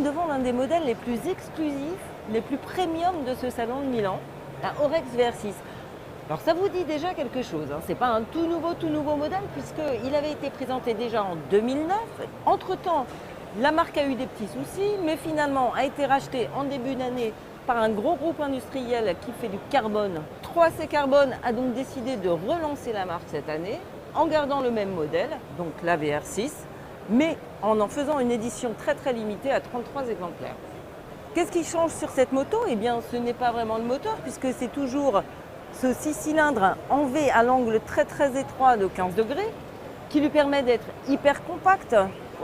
devant l'un des modèles les plus exclusifs, les plus premium de ce salon de Milan, la Orex VR6. Alors ça vous dit déjà quelque chose, hein. Ce n'est pas un tout nouveau modèle puisqu'il avait été présenté déjà en 2009. Entre-temps, la marque a eu des petits soucis, mais finalement a été rachetée en début d'année par un gros groupe industriel qui fait du carbone. 3C Carbone a donc décidé de relancer la marque cette année en gardant le même modèle, donc la VR6, mais en faisant une édition très limitée à 33 exemplaires. Qu'est-ce qui change sur cette moto? Eh bien, ce n'est pas vraiment le moteur puisque c'est toujours ce 6 cylindres en V à l'angle très étroit de 15 degrés qui lui permet d'être hyper compact,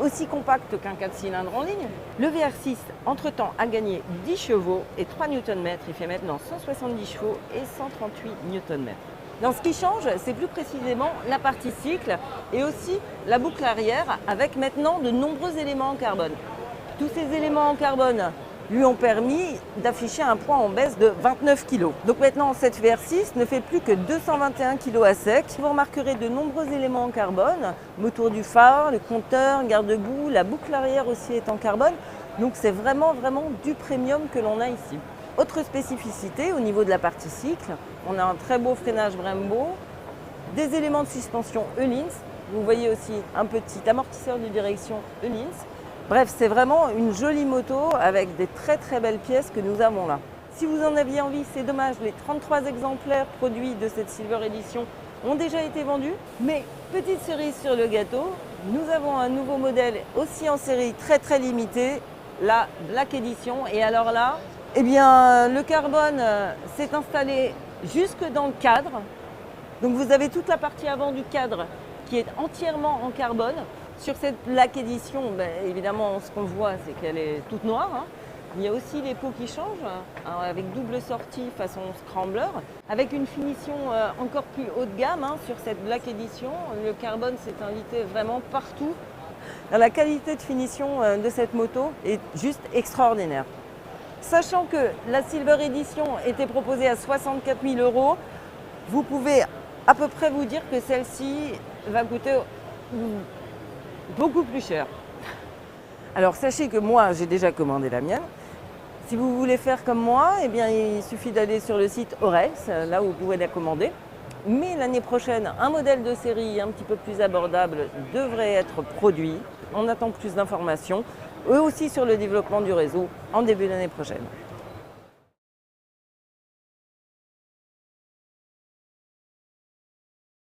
aussi compact qu'un 4 cylindres en ligne. Le VR6, entre-temps, a gagné 10 chevaux et 3 Nm. Il fait maintenant 170 chevaux et 138 Nm. Dans ce qui change, c'est plus précisément la partie cycle et aussi la boucle arrière avec maintenant de nombreux éléments en carbone. Tous ces éléments en carbone lui ont permis d'afficher un poids en baisse de 29 kg. Donc maintenant, cette VR6 ne fait plus que 221 kg à sec. Vous remarquerez de nombreux éléments en carbone, moteur du phare, le compteur, garde-boue, la boucle arrière aussi est en carbone. Donc c'est vraiment du premium que l'on a ici. Autre spécificité au niveau de la partie cycle, on a un très beau freinage Brembo, des éléments de suspension Öhlins. Vous voyez aussi un petit amortisseur de direction Öhlins. Bref, c'est vraiment une jolie moto avec des très belles pièces que nous avons là. Si vous en aviez envie, c'est dommage, les 33 exemplaires produits de cette Silver Edition ont déjà été vendus. Mais petite cerise sur le gâteau, nous avons un nouveau modèle aussi en série très limité, la Black Edition. Et alors là, eh bien, le carbone s'est installé jusque dans le cadre. Donc vous avez toute la partie avant du cadre qui est entièrement en carbone. Sur cette Black Edition, évidemment, ce qu'on voit, c'est qu'elle est toute noire, hein. Il y a aussi les pots qui changent, hein, avec double sortie façon scrambler, avec une finition encore plus haut de gamme, hein, sur cette Black Edition. Le carbone s'est invité vraiment partout. La qualité de finition de cette moto est juste extraordinaire. Sachant que la Silver Edition était proposée à 64 000 €, vous pouvez à peu près vous dire que celle-ci va coûter beaucoup plus cher. Alors sachez que moi j'ai déjà commandé la mienne. Si vous voulez faire comme moi, eh bien, il suffit d'aller sur le site Orex, là où vous pouvez la commander. Mais l'année prochaine, un modèle de série un petit peu plus abordable devrait être produit. On attend plus d'informations, eux aussi sur le développement du réseau en début d'année prochaine.